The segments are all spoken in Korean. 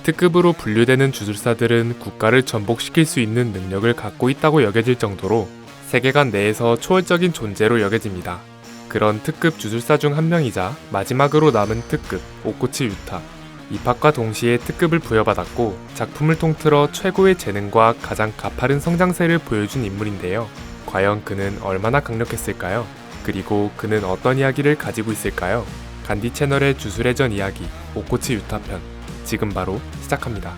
특급으로 분류되는 주술사들은 국가를 전복시킬 수 있는 능력을 갖고 있다고 여겨질 정도로 세계관 내에서 초월적인 존재로 여겨집니다. 그런 특급 주술사 중 한 명이자 마지막으로 남은 특급 오코치 유타. 입학과 동시에 특급을 부여받았고 작품을 통틀어 최고의 재능과 가장 가파른 성장세를 보여준 인물인데요. 과연 그는 얼마나 강력했을까요? 그리고 그는 어떤 이야기를 가지고 있을까요? 간디 채널의 주술의 전 이야기 오코치 유타 편 지금 바로 시작합니다.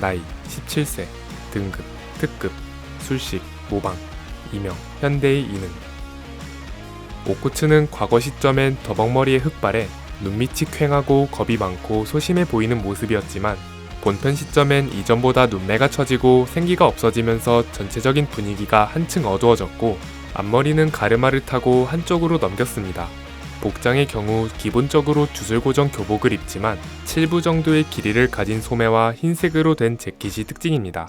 나이 17세, 등급, 특급, 술식, 모방, 이명, 현대의 이능. 오코츠는 과거 시점엔 더벅머리의 흑발에 눈밑이 퀭하고 겁이 많고 소심해 보이는 모습이었지만 본편 시점엔 이전보다 눈매가 처지고 생기가 없어지면서 전체적인 분위기가 한층 어두워졌고 앞머리는 가르마를 타고 한쪽으로 넘겼습니다. 복장의 경우 기본적으로 주술고정 교복을 입지만 7부 정도의 길이를 가진 소매와 흰색으로 된 재킷이 특징입니다.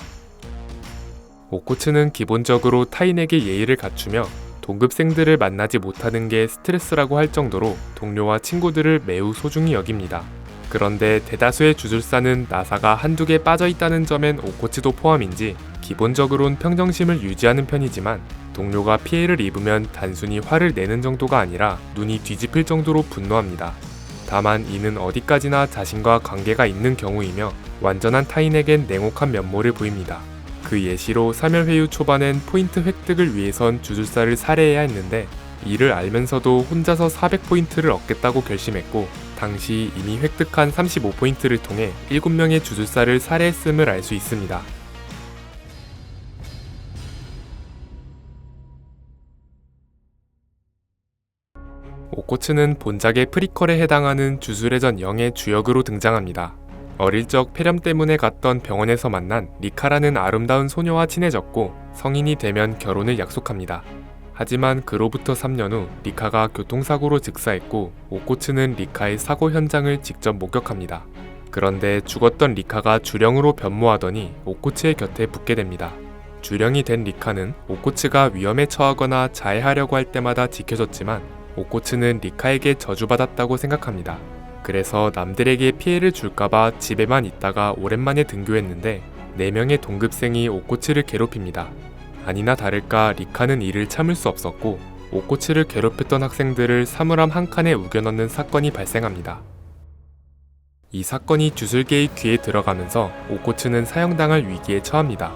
오코츠는 기본적으로 타인에게 예의를 갖추며 동급생들을 만나지 못하는 게 스트레스라고 할 정도로 동료와 친구들을 매우 소중히 여깁니다. 그런데 대다수의 주술사는 나사가 한두 개 빠져있다는 점엔 오코츠도 포함인지 기본적으론 평정심을 유지하는 편이지만 동료가 피해를 입으면 단순히 화를 내는 정도가 아니라 눈이 뒤집힐 정도로 분노합니다. 다만 이는 어디까지나 자신과 관계가 있는 경우이며 완전한 타인에겐 냉혹한 면모를 보입니다. 그 예시로 사멸회유 초반엔 포인트 획득을 위해선 주술사를 살해해야 했는데 이를 알면서도 혼자서 400포인트를 얻겠다고 결심했고 당시 이미 획득한 35포인트를 통해 7명의 주술사를 살해했음을 알 수 있습니다. 오코츠는 본작의 프리퀄에 해당하는 주술의 전 0의 주역으로 등장합니다. 어릴 적 폐렴 때문에 갔던 병원에서 만난 리카라는 아름다운 소녀와 친해졌고 성인이 되면 결혼을 약속합니다. 하지만 그로부터 3년 후 리카가 교통사고로 즉사했고 오코츠는 리카의 사고 현장을 직접 목격합니다. 그런데 죽었던 리카가 주령으로 변모하더니 오코츠의 곁에 붙게 됩니다. 주령이 된 리카는 오코츠가 위험에 처하거나 자해하려고 할 때마다 지켜줬지만 오코츠는 리카에게 저주받았다고 생각합니다. 그래서 남들에게 피해를 줄까봐 집에만 있다가 오랜만에 등교했는데 4명의 동급생이 오코츠를 괴롭힙니다. 아니나 다를까 리카는 이를 참을 수 없었고 오코츠를 괴롭혔던 학생들을 사물함 한 칸에 우겨넣는 사건이 발생합니다. 이 사건이 주술계의 귀에 들어가면서 오코츠는 사형당할 위기에 처합니다.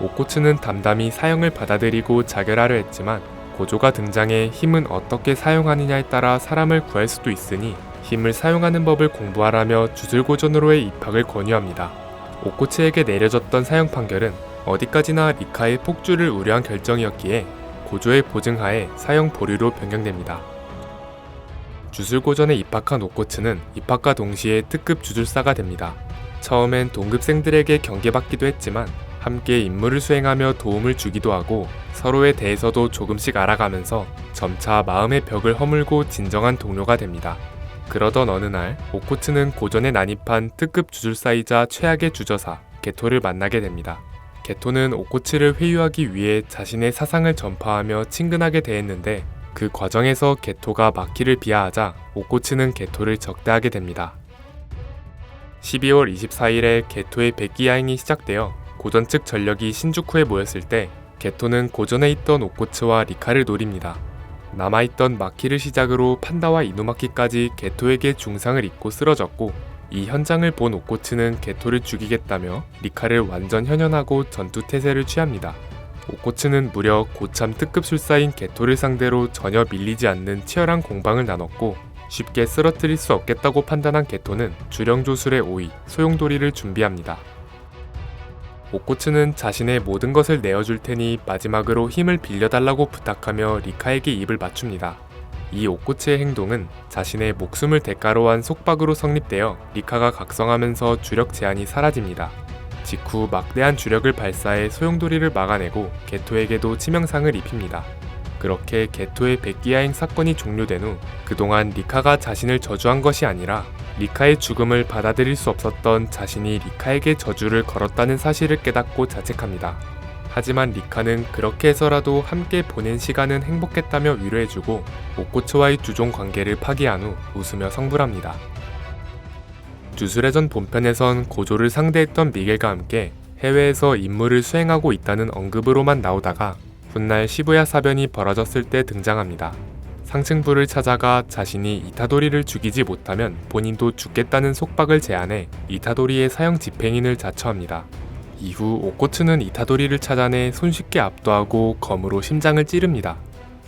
오코츠는 담담히 사형을 받아들이고 자결하려 했지만 고조가 등장해 힘은 어떻게 사용하느냐에 따라 사람을 구할 수도 있으니 힘을 사용하는 법을 공부하라며 주술고전으로의 입학을 권유합니다. 오코츠에게 내려졌던 사형 판결은 어디까지나 리카의 폭주를 우려한 결정이었기에 고조의 보증하에 사형 보류로 변경됩니다. 주술고전에 입학한 오코츠는 입학과 동시에 특급 주술사가 됩니다. 처음엔 동급생들에게 경계받기도 했지만 함께 임무를 수행하며 도움을 주기도 하고 서로에 대해서도 조금씩 알아가면서 점차 마음의 벽을 허물고 진정한 동료가 됩니다. 그러던 어느 날 오코츠는 고전에 난입한 특급 주술사이자 최악의 주저사 게토를 만나게 됩니다. 게토는 오코츠를 회유하기 위해 자신의 사상을 전파하며 친근하게 대했는데 그 과정에서 게토가 마키를 비하하자 오코츠는 게토를 적대하게 됩니다. 12월 24일에 게토의 백기야행이 시작되어 고전 측 전력이 신주쿠에 모였을 때 게토는 고전에 있던 오코츠와 리카를 노립니다. 남아있던 마키를 시작으로 판다와 이누마키까지 게토에게 중상을 입고 쓰러졌고 이 현장을 본 오코츠는 게토를 죽이겠다며 리카를 완전 현연하고 전투 태세를 취합니다. 오코츠는 무려 고참 특급 술사인 게토를 상대로 전혀 밀리지 않는 치열한 공방을 나눴고 쉽게 쓰러뜨릴 수 없겠다고 판단한 게토는 주령조술의 오이, 소용돌이를 준비합니다. 오코츠는 자신의 모든 것을 내어줄 테니 마지막으로 힘을 빌려달라고 부탁하며 리카에게 입을 맞춥니다. 이 오코츠의 행동은 자신의 목숨을 대가로 한 속박으로 성립되어 리카가 각성하면서 주력 제한이 사라집니다. 직후 막대한 주력을 발사해 소용돌이를 막아내고 게토에게도 치명상을 입힙니다. 그렇게 게토의 백기야행 사건이 종료된 후 그동안 리카가 자신을 저주한 것이 아니라 리카의 죽음을 받아들일 수 없었던 자신이 리카에게 저주를 걸었다는 사실을 깨닫고 자책합니다. 하지만 리카는 그렇게 해서라도 함께 보낸 시간은 행복했다며 위로해주고 오코츠와의 주종 관계를 파기한 후 웃으며 성불합니다. 주술회전 본편에선 고조를 상대했던 미겔과 함께 해외에서 임무를 수행하고 있다는 언급으로만 나오다가 훗날 시부야 사변이 벌어졌을 때 등장합니다. 상층부를 찾아가 자신이 이타도리를 죽이지 못하면 본인도 죽겠다는 속박을 제안해 이타도리의 사형 집행인을 자처합니다. 이후 오코츠는 이타도리를 찾아내 손쉽게 압도하고 검으로 심장을 찌릅니다.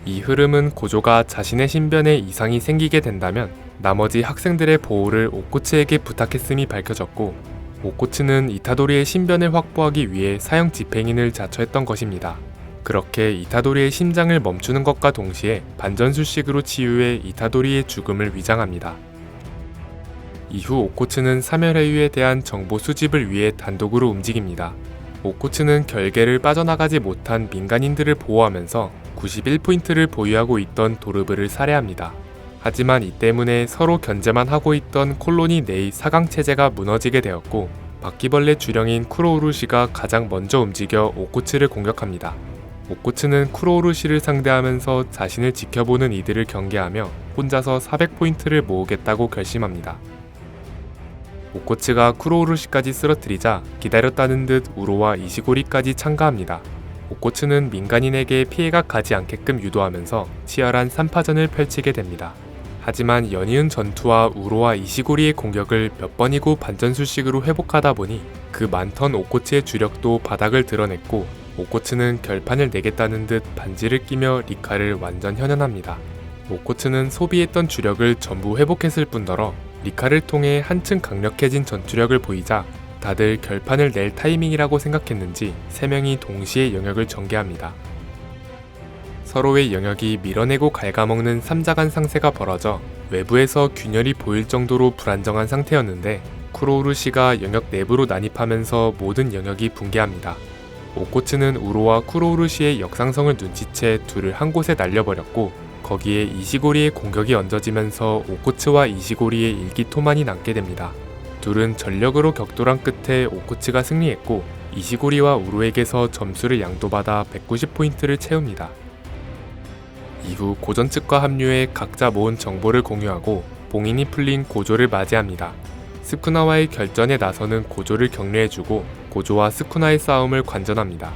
이 흐름은 고조가 자신의 신변에 이상이 생기게 된다면 나머지 학생들의 보호를 오코츠에게 부탁했음이 밝혀졌고, 오코츠는 이타도리의 신변을 확보하기 위해 사형 집행인을 자처했던 것입니다. 그렇게 이타도리의 심장을 멈추는 것과 동시에 반전술식으로 치유해 이타도리의 죽음을 위장합니다. 이후 오코츠는 사멸회유에 대한 정보 수집을 위해 단독으로 움직입니다. 오코츠는 결계를 빠져나가지 못한 민간인들을 보호하면서 91포인트를 보유하고 있던 도르브를 살해합니다. 하지만 이 때문에 서로 견제만 하고 있던 콜로니 내의 사강체제가 무너지게 되었고, 바퀴벌레 주령인 쿠로우루시가 가장 먼저 움직여 오코츠를 공격합니다. 오코츠는 쿠로우루시를 상대하면서 자신을 지켜보는 이들을 경계하며 혼자서 400포인트를 모으겠다고 결심합니다. 오코츠가 쿠로우루시까지 쓰러뜨리자 기다렸다는 듯 우로와 이시고리까지 참가합니다. 오코츠는 민간인에게 피해가 가지 않게끔 유도하면서 치열한 3파전을 펼치게 됩니다. 하지만 연이은 전투와 우로와 이시고리의 공격을 몇 번이고 반전술식으로 회복하다 보니 그 많던 오코츠의 주력도 바닥을 드러냈고, 오코츠는 결판을 내겠다는 듯 반지를 끼며 리카를 완전 현현합니다. 오코츠는 소비했던 주력을 전부 회복했을 뿐더러 리카를 통해 한층 강력해진 전투력을 보이자 다들 결판을 낼 타이밍이라고 생각했는지 3명이 동시에 영역을 전개합니다. 서로의 영역이 밀어내고 갉아먹는 삼자간 상세가 벌어져 외부에서 균열이 보일 정도로 불안정한 상태였는데, 쿠로우루시가 영역 내부로 난입하면서 모든 영역이 붕괴합니다. 오코츠는 우로와 쿠로우루시의 역상성을 눈치채 둘을 한 곳에 날려버렸고, 거기에 이시고리의 공격이 얹어지면서 오코츠와 이시고리의 일기토만이 남게 됩니다. 둘은 전력으로 격돌한 끝에 오코츠가 승리했고, 이시고리와 우로에게서 점수를 양도받아 190포인트를 채웁니다. 이후 고전 측과 합류해 각자 모은 정보를 공유하고 봉인이 풀린 고조를 맞이합니다. 스쿠나와의 결전에 나서는 고조를 격려해주고 고조와 스쿠나의 싸움을 관전합니다.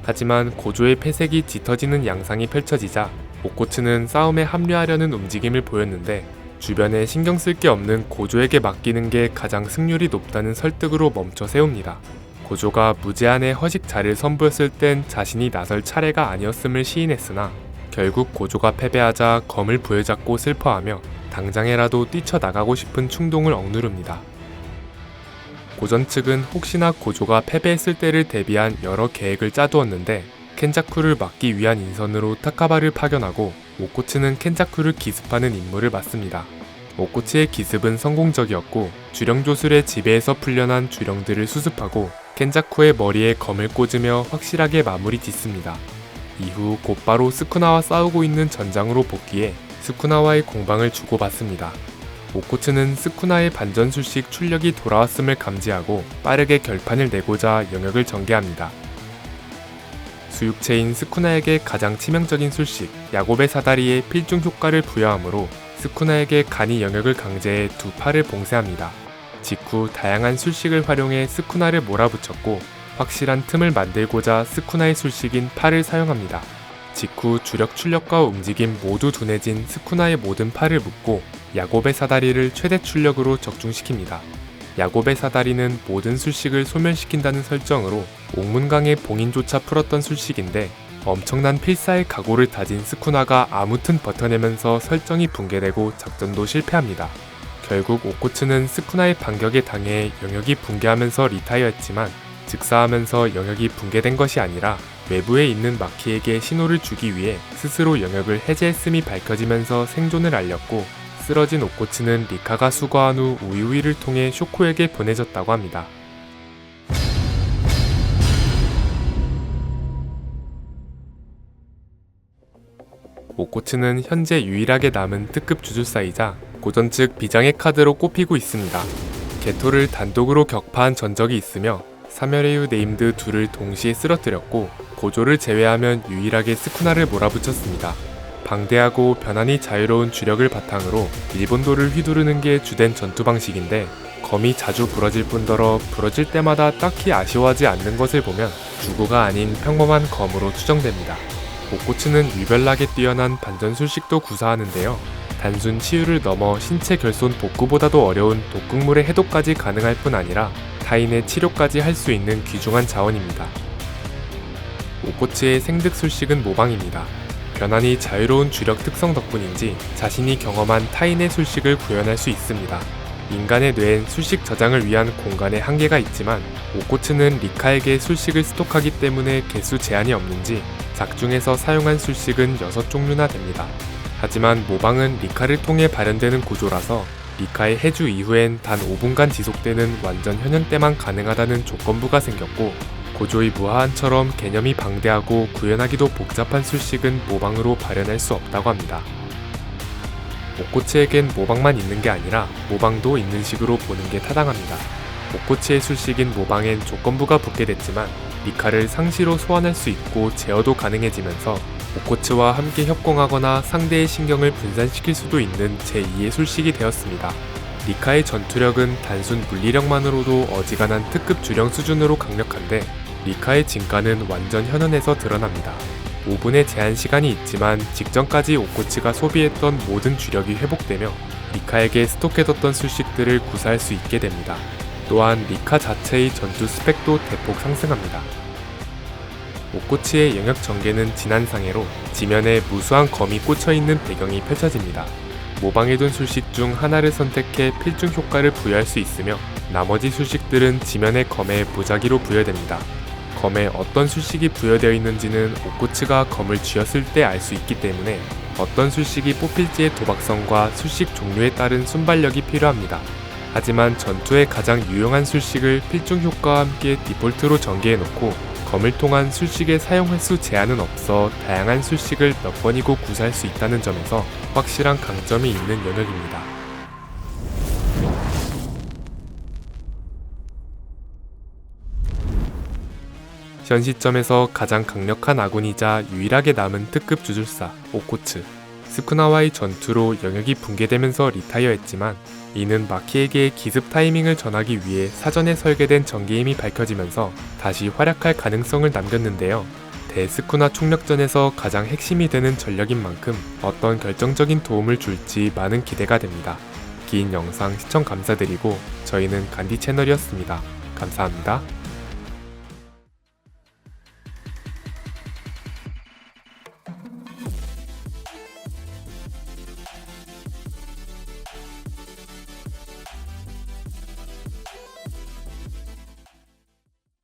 하지만 고조의 패색이 짙어지는 양상이 펼쳐지자 오코츠는 싸움에 합류하려는 움직임을 보였는데, 주변에 신경 쓸 게 없는 고조에게 맡기는 게 가장 승률이 높다는 설득으로 멈춰 세웁니다. 고조가 무제한의 허식자를 선보였을 땐 자신이 나설 차례가 아니었음을 시인했으나 결국 고조가 패배하자 검을 부여잡고 슬퍼하며 당장에라도 뛰쳐나가고 싶은 충동을 억누릅니다. 고전 측은 혹시나 고조가 패배했을 때를 대비한 여러 계획을 짜두었는데, 켄자쿠를 막기 위한 인선으로 타카바를 파견하고 오코츠는 켄자쿠를 기습하는 임무를 맡습니다. 오코츠의 기습은 성공적이었고, 주령조술의 지배에서 풀려난 주령들을 수습하고 켄자쿠의 머리에 검을 꽂으며 확실하게 마무리 짓습니다. 이후 곧바로 스쿠나와 싸우고 있는 전장으로 복귀해 스쿠나와의 공방을 주고받습니다. 오코츠는 스쿠나의 반전술식 출력이 돌아왔음을 감지하고 빠르게 결판을 내고자 영역을 전개합니다. 수육체인 스쿠나에게 가장 치명적인 술식 야곱의 사다리에 필중 효과를 부여하므로 스쿠나에게 간이 영역을 강제해 두 팔을 봉쇄합니다. 직후 다양한 술식을 활용해 스쿠나를 몰아붙였고, 확실한 틈을 만들고자 스쿠나의 술식인 팔을 사용합니다. 직후 주력 출력과 움직임 모두 둔해진 스쿠나의 모든 팔을 묶고 야곱의 사다리를 최대 출력으로 적중시킵니다. 야곱의 사다리는 모든 술식을 소멸시킨다는 설정으로 옥문강의 봉인조차 풀었던 술식인데, 엄청난 필사의 각오를 다진 스쿠나가 아무튼 버텨내면서 설정이 붕괴되고 작전도 실패합니다. 결국 오코츠는 스쿠나의 반격에 당해 영역이 붕괴하면서 리타이어했지만, 즉사하면서 영역이 붕괴된 것이 아니라 외부에 있는 마키에게 신호를 주기 위해 스스로 영역을 해제했음이 밝혀지면서 생존을 알렸고, 쓰러진 오코츠는 리카가 수거한 후 우이우이를 통해 쇼코에게 보내졌다고 합니다. 오코츠는 현재 유일하게 남은 특급 주술사이자 고전 측 비장의 카드로 꼽히고 있습니다. 게토를 단독으로 격파한 전적이 있으며 사멸에유 네임드 둘을 동시에 쓰러뜨렸고 고조를 제외하면 유일하게 스쿠나를 몰아붙였습니다. 방대하고 변환이 자유로운 주력을 바탕으로 일본도를 휘두르는 게 주된 전투 방식인데 검이 자주 부러질 뿐더러 부러질 때마다 딱히 아쉬워하지 않는 것을 보면 주구가 아닌 평범한 검으로 추정됩니다. 오코츠는 유별나게 뛰어난 반전술식도 구사하는데요. 단순 치유를 넘어 신체 결손 복구보다도 어려운 독극물의 해독까지 가능할 뿐 아니라 타인의 치료까지 할 수 있는 귀중한 자원입니다. 오코츠의 생득 술식은 모방입니다. 변환이 자유로운 주력 특성 덕분인지 자신이 경험한 타인의 술식을 구현할 수 있습니다. 인간의 뇌엔 술식 저장을 위한 공간의 한계가 있지만 오코츠는 리카에게 술식을 스톡하기 때문에 개수 제한이 없는지 작중에서 사용한 술식은 6종류나 됩니다. 하지만 모방은 리카를 통해 발현되는 구조라서 리카의 해주 이후엔 단 5분간 지속되는 완전 현현 때만 가능하다는 조건부가 생겼고 고조의 무하한처럼 개념이 방대하고 구현하기도 복잡한 술식은 모방으로 발현할 수 없다고 합니다. 오코츠에겐 모방만 있는 게 아니라 모방도 있는 식으로 보는 게 타당합니다. 오코츠의 술식인 모방엔 조건부가 붙게 됐지만 리카를 상시로 소환할 수 있고 제어도 가능해지면서 오코츠와 함께 협공하거나 상대의 신경을 분산시킬 수도 있는 제2의 술식이 되었습니다. 리카의 전투력은 단순 물리력만으로도 어지간한 특급 주령 수준으로 강력한데 리카의 진가는 완전 현현에서 드러납니다. 5분의 제한 시간이 있지만 직전까지 오코츠가 소비했던 모든 주력이 회복되며 리카에게 스톡해뒀던 술식들을 구사할 수 있게 됩니다. 또한 리카 자체의 전투 스펙도 대폭 상승합니다. 오코츠의 영역 전개는 진한 상해로 지면에 무수한 검이 꽂혀있는 배경이 펼쳐집니다. 모방해둔 술식 중 하나를 선택해 필중 효과를 부여할 수 있으며 나머지 술식들은 지면의 검에 무작위로 부여됩니다. 검에 어떤 술식이 부여되어 있는지는 오코츠가 검을 쥐었을 때 알 수 있기 때문에 어떤 술식이 뽑힐지의 도박성과 술식 종류에 따른 순발력이 필요합니다. 하지만 전투의 가장 유용한 술식을 필중 효과와 함께 디폴트로 전개해놓고 검을 통한 술식의 사용 횟수 제한은 없어 다양한 술식을 몇 번이고 구사할 수 있다는 점에서 확실한 강점이 있는 영역입니다. 현 시점에서 가장 강력한 아군이자 유일하게 남은 특급 주술사 오코츠. 스쿠나와의 전투로 영역이 붕괴되면서 리타이어했지만 이는 마키에게 기습 타이밍을 전하기 위해 사전에 설계된 전개임이 밝혀지면서 다시 활약할 가능성을 남겼는데요. 대스쿠나 총력전에서 가장 핵심이 되는 전력인 만큼 어떤 결정적인 도움을 줄지 많은 기대가 됩니다. 긴 영상 시청 감사드리고 저희는 간디 채널이었습니다. 감사합니다.